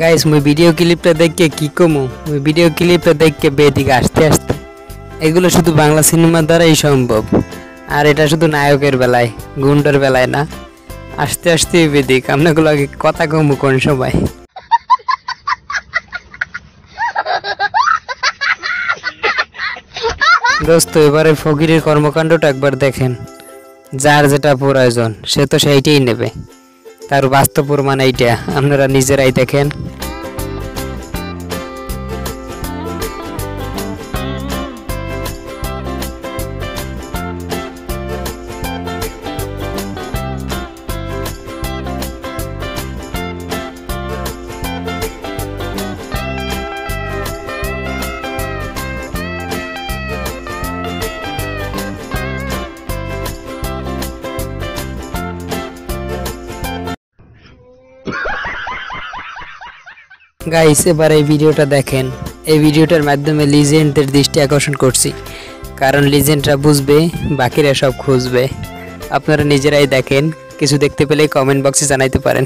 Guys মুই video ক্লিপটা দেখে কি কমু, মুই ভিডিও ক্লিপটা দেখে বেদিকে আসতে আসতে এগুলো শুধু বাংলা সিনেমার দ্বারাই সম্ভব। আর এটা শুধু নায়কের বেলায়, গুন্ডার বেলায় না। আস্তে আস্তে বেদিক আপনাগুলো আগে কথা কমু কোন সময়। দোস্ত এবারে ফকিরের কর্মকাণ্ডটা একবার দেখেন। যার যেটা প্রয়োজন সে তো সেইটাই নেবে, তার বাস্তব প্রমাণ এইটা, আপনারা নিজেরাই দেখেন। গাইস এবার এই ভিডিওটা দেখেন। এই ভিডিওটার মাধ্যমে লিজেন্ডদের দৃষ্টি আকর্ষণ করছি, কারণ লিজেন্ডরা বুঝবে, বাকিরা সব খুঁজবে। আপনারা নিজেরাই দেখেন, কিছু দেখতে পেলে কমেন্ট বক্সে জানাইতে পারেন।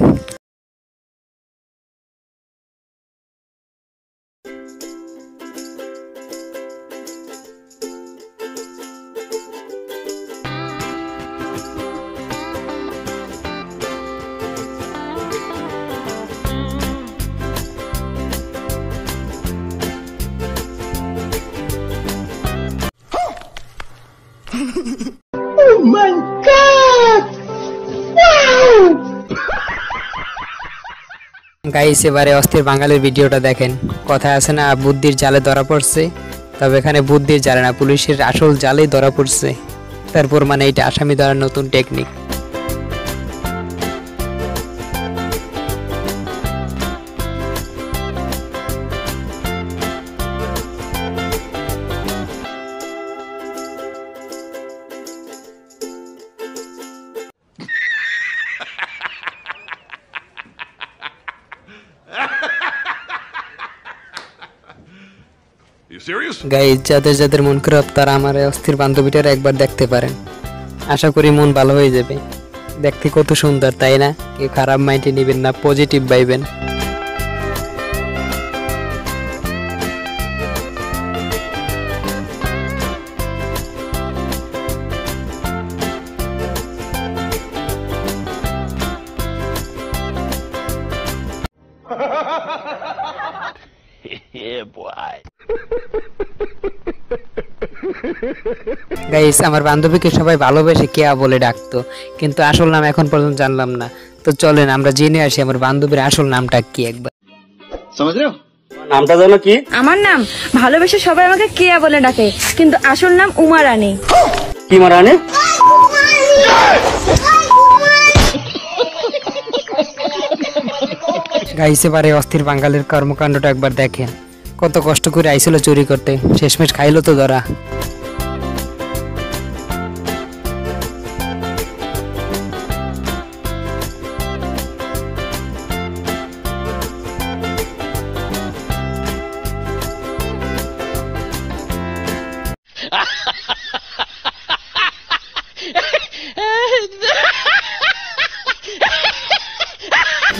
Oh my God! Wow! Guys এবারে অস্থির বাঙালির ভিডিওটা দেখেন। কথা আছে না, বুদ্ধির জালে ধরা পড়ছে, তবে এখানে বুদ্ধির জালে না, পুলিশের আসল জালেই ধরা পড়ছে। তারপর মানে এটা আসামি ধরার নতুন টেকনিক। গাইস যাদের যাদের মন খারাপ তারা আমার অস্থির বান্ধবীটার একবার দেখতে পারেন, আশা করি মন ভালো হয়ে যাবে। দেখতে কত সুন্দর তাই না? কেউ খারাপ মাইন্ডে নেবেন না, পজিটিভ ভাইবেন। গাইস আমার বান্ধবীকে সবাই ভালোবেসে কেয়া বলে ডাকতো, কিন্তু আসল নাম এখন পর্যন্ত জানলাম না। তো চলেন আমরা জেনে আসি আমার বান্ধবীর আসল নামটা কি একবার। নামটা জানো কি? আমার নাম ভালোবেসে সবাই আমাকে কেয়া বলে ডাকে, কিন্তু আসল নাম উমা রানী। কি মারানে? গাইস এবারে অস্থির বাঙালির কর্মকাণ্ডটা একবার দেখেন। কত কষ্ট করে আইছিল চুরি করতে, শেষমেশ খাইলো তো ধরা।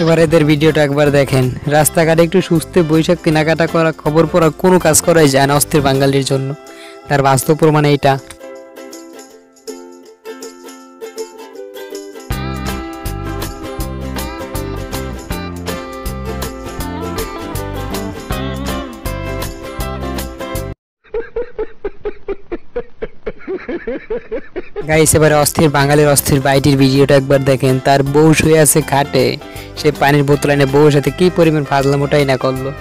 এবার এদের ভিডিওটা একবার দেখেন। রাস্তাঘাটে একটু সুস্থ বৈশাখ কেনাকাটা করা, খবর পড়া, কোনো কাজ করাই যায় না অস্থির বাঙালির জন্য। তার বাস্তব প্রমাণ এইটা। গাইস এবারে অস্থির বাঙালির অস্থির বাইটির ভিডিওটা একবার দেখেন। তার বউ শুয়ে আছে খাটে, সে পানির বোতল এনে বউর সাথে কি পরিমাণ ফাজলামোটাই না করলো।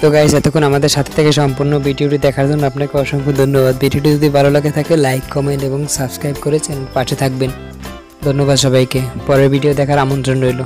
তো গাইস, এতক্ষণ আমাদের সাথে থেকে সম্পূর্ণ ভিডিওটি দেখার জন্য আপনাকে অসংখ্য ধন্যবাদ। ভিডিওটি যদি ভালো লাগে থাকে লাইক, কমেন্ট এবং সাবস্ক্রাইব করে চ্যানেল পাশে থাকবেন। ধন্যবাদ সবাইকে। পরের ভিডিও দেখার আমন্ত্রণ রইল।